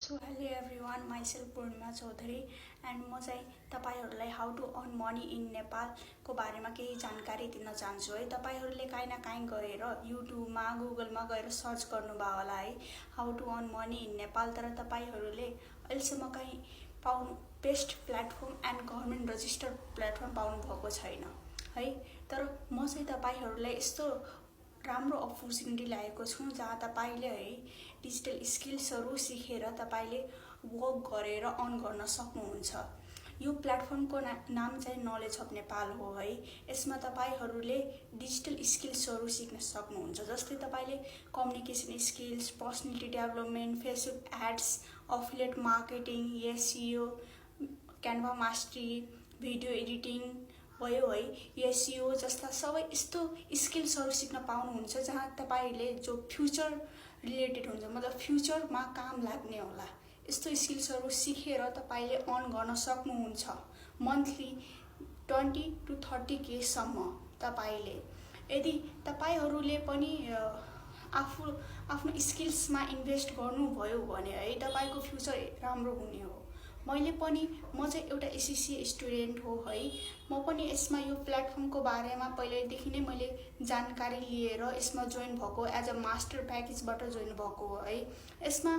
So hello everyone, myself Purnima Chaudhary and म चाहिँ तपाईहरुलाई how to earn money in नेपालको बारेमा केही जानकारी दिन चाहन्छु है। तपाईहरुले काहीँ न काहीँ गएर युट्युबमा गुगलमा गएर सर्च गर्नुभयो होला है how to earn money in Nepal. तर तपाईहरुले अहिलेसम्म काहीँ पाउनु best platform and government registered platform पाउनु भएको छैन है। तर म चाहिँ तपाईहरुलाई यस्तो राम्रो अपर्च्युनिटी ल्याएको छु जहाँ तपाईले है डिजिटल स्किल्सहरु सिकेर तपाईले वर्क गरेर अर्न गर्न सक्नुहुन्छ। यो प्लेटफर्मको नाम चाहिँ नलेज अफ नेपाल हो है। यसमा तपाईहरुले डिजिटल स्किल्सहरु सिक्न सक्नुहुन्छ, जस्तै तपाईले communication skills, personality development, Facebook ads, affiliate marketing, SEO, Canva mastery, video editing भयो है, एसइओ जस्ता सबै यस्तो स्किल्सहरु सिक्न पाउनुहुन्छ जहाँ तपाईले जो फ्युचर रिलेटेड हुन्छ, मतलब फ्युचरमा काम लाग्ने होला, यस्तो स्किल्सहरु सिकेर तपाईले अर्न गर्न सक्नुहुन्छ। मन्थली 20 to 30K सम्म तपाईले यदि तपाईहरुले पनि आफ्नो स्किल्समा इन्भेस्ट गर्नुभयो भने है तपाईको फ्युचर राम्रो हुने हो। म चाहिँ एउटा एससीसी स्टुडेन्ट हो है। म पनि यसमा यो प्लेटफर्मको बारेमा पहिलेदेखि नै मैले जानकारी लिएर यसमा जोइन भएको, एज अ मास्टर प्याकेजबाट जोइन भएको हो है। यसमा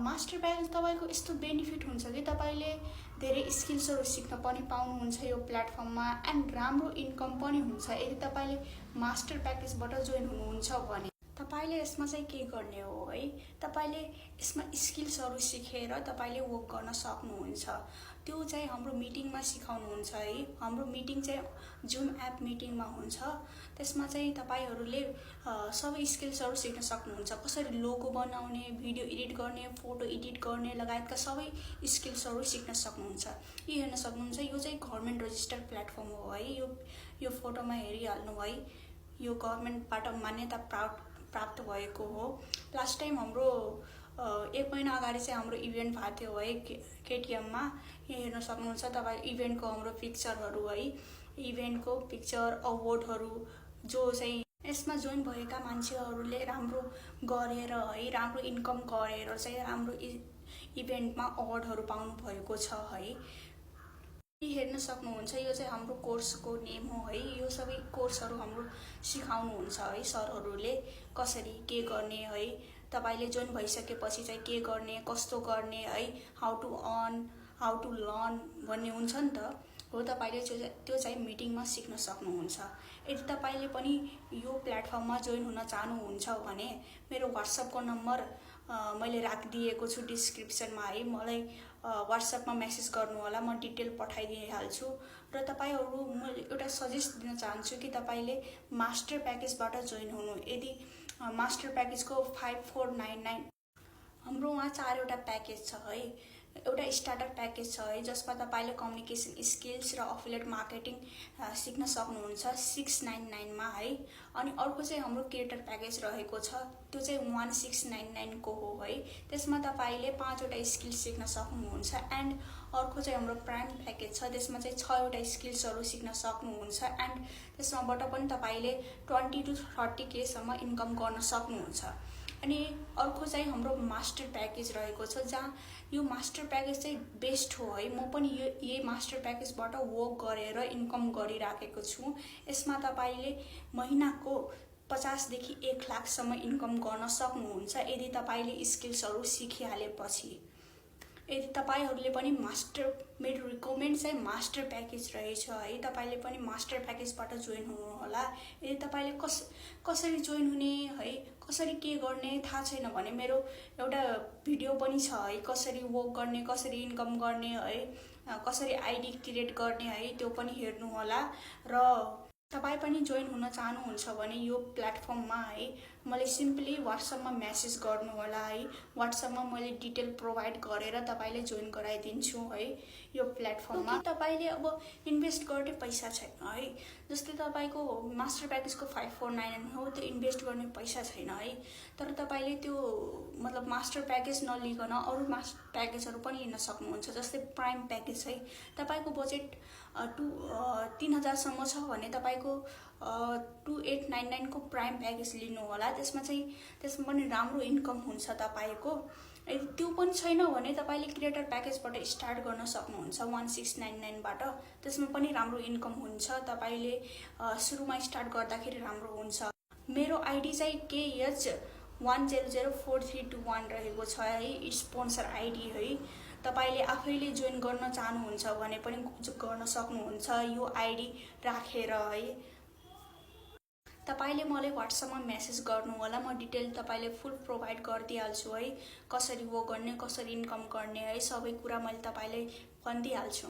मास्टर प्याकेज तपाईको यस्तो बेनिफिट हुन्छ कि तपाईले धेरै स्किल्सहरु सिक्न पनि पाउनुहुन्छ यो प्लेटफर्ममा एन्ड राम्रो इन्कम पनि हुन्छ यदि तपाईले मास्टर प्याकेजबाट जोइन हुनुहुन्छ भने। तपाईले यसमा चाहिँ के गर्ने हो है, तपाईले यसमा स्किल्सहरु सिकेर तपाईले वर्क गर्न सक्नुहुन्छ। त्यो चाहिँ हाम्रो मिटिङमा सिकाउनुहुन्छ है। हाम्रो मिटिङ चाहिँ जुम एप मिटिङमा हुन्छ। त्यसमा चाहिँ तपाईहरुले सबै स्किल्सहरु सिक्न सक्नुहुन्छ, कसरी लोगो बनाउने, भिडियो एडिट गर्ने, फोटो एडिट गर्ने लगायतका सबै स्किल्सहरु सिक्न सक्नुहुन्छ। यो हेर्न सक्नुहुन्छ, यो चाहिँ गभर्नमेन्ट रजिस्टर्ड प्लेटफर्म हो है। यो फोटोमा हेरिहाल्नु है, यो गभर्नमेन्टबाट मान्यता प्राप्त भएको हो। लास्ट टाइम हाम्रो 1 महिना अगाडि चाहिँ हाम्रो इभेन्ट भएको थियो है केटीएममा। यहाँ हेर्न सक्नुहुन्छ तपाई इभेन्टको हाम्रो पिक्चरहरु है, इभेन्टको पिक्चर, अवार्डहरु जो चाहिँ यसमा जोइन भएका मान्छेहरुले राम्रो गरेर है, राम्रो इन्कम गरेर चाहिँ राम्रो इभेन्टमा अवार्डहरु पाउनु भएको छ है। हेर्न सक्नुहुन्छ, यो चाहिँ हाम्रो कोर्सको नेम हो है। यो सबै कोर्सहरु हाम्रो सिकाउनुहुन्छ है सरहरुले, कसरी के गर्ने है, तपाईले जोइन भइसकेपछि चाहिँ के गर्ने, कस्तो गर्ने है, how to earn, how to learn भन्ने हुन्छ नि त हो। तपाईले त्यो चाहिँ मिटिङमा सिक्न सक्नुहुन्छ। यदि तपाईले पनि यो प्लेटफर्ममा जोइन हुन चाहनुहुन्छ भने मेरो व्हाट्सएपको नम्बर मैले राखिदिएको छु डिस्क्रिप्सनमा है। मलाई व्हाट्सएपमा मेसेज गर्नु होला, म डिटेल पठाइदिइहाल्छु। र तपाईहरु म एउटा सजेस्ट दिन चाहन्छु कि तपाईले मास्टर प्याकेजबाट जोइन हुनु। यदि मास्टर प्याकेजको 5499 हाम्रो वहाँ 4 वटा प्याकेज छ है। एउटा स्टार्टर प्याकेज छ है जसमा तपाईले कम्युनिकेसन स्किल्स र अफिलिएट मार्केटिङ सिक्न सक्नुहुन्छ 699 मा है। अनि अर्को चाहिँ हाम्रो क्रिएटर प्याकेज रहेको छ, त्यो चाहिँ 1699 को हो है। त्यसमा तपाईले 5 वटा स्किल सिक्न सक्नुहुन्छ। एन्ड अर्को चाहिँ हाम्रो प्राइम प्याकेज छ, त्यसमा चाहिँ 6 वटा स्किल्सहरु सिक्न सक्नुहुन्छ एन्ड त्यसमाबाट पनि तपाईले 20 to 30K सम्म इन्कम गर्न सक्नुहुन्छ। अनि अर्को चाहिँ हाम्रो मास्टर प्याकेज रहेको छ, जहाँ यो मास्टर प्याकेज चाहिँ बेस्ट हो है। म पनि यही मास्टर प्याकेजबाट वर्क गरेर इन्कम गरिराखेको छु। यसमा तपाईले महिनाको 50 देखि 1 लाख सम्म इन्कम गर्न सक्नुहुन्छ यदि तपाईले स्किल्सहरु सिकिहालेपछि। यदि तपाईहरुले पनि मेरो रिकमेन्ड चाहिँ मास्टर प्याकेज रहेछ है। तपाईले पनि मास्टर प्याकेजबाट जोइन हुनु होला। यदि तपाईले कसरी जोइन हुने है, कसरी के गर्ने थाहा छैन भने मेरो एउटा भिडियो पनि छ है, कसरी वर्क गर्ने, कसरी इन्कम गर्ने है, कसरी आईडी क्रिएट गर्ने है, त्यो पनि हेर्नु होला। र तपाई पनि जोइन हुन चाहनुहुन्छ भने यो प्लेटफर्ममा है मलाई सिम्पली व्हाट्सएपमा मेसेज गर्नु होला है। व्हाट्सएपमा मैले डिटेल प्रोवाइड गरेर तपाईले जोइन गराइदिन्छु है यो प्लेटफर्ममा। तपाईले अब इन्भेस्ट गर्ने पैसा छैन है, जस्तै तपाईको मास्टर प्याकेजको 5499 हो, त्यो इन्भेस्ट गर्ने पैसा छैन है। तर तपाईले त्यो मतलब मास्टर प्याकेज नलिकन अरु मास्टर प्याकेजहरु पनि लिन सक्नुहुन्छ, जस्तै प्राइम प्याकेज है। तपाईको बजेट 3000 सम्म छ भने तपाईको 2899 को प्राइम प्याकेज लिनु होला। त्यसमा पनि राम्रो इन्कम हुन्छ तपाईको। यदि त्यो पनि छैन भने तपाईँले क्रिएटर प्याकेजबाट स्टार्ट गर्न सक्नुहुन्छ 1699बाट। त्यसमा पनि राम्रो इन्कम हुन्छ। तपाईँले सुरुमा स्टार्ट गर्दाखेरि राम्रो हुन्छ। मेरो आइडी चाहिँ KH100431 रहेको छ है, स्पोन्सर आइडी है। तपाईँले आफैले जोइन गर्न चाहनुहुन्छ भने पनि गर्न सक्नुहुन्छ यो आइडी राखेर है। तपाईँले मलाई व्हाट्सएपमा मेसेज गर्नु होला, म डिटेल तपाईँले फुल प्रोभाइड गरिदिइहाल्छु है। कसरी वो गर्ने, कसरी इन्कम गर्ने है, सबै कुरा मैले तपाईँलाई भनिदिइहाल्छु।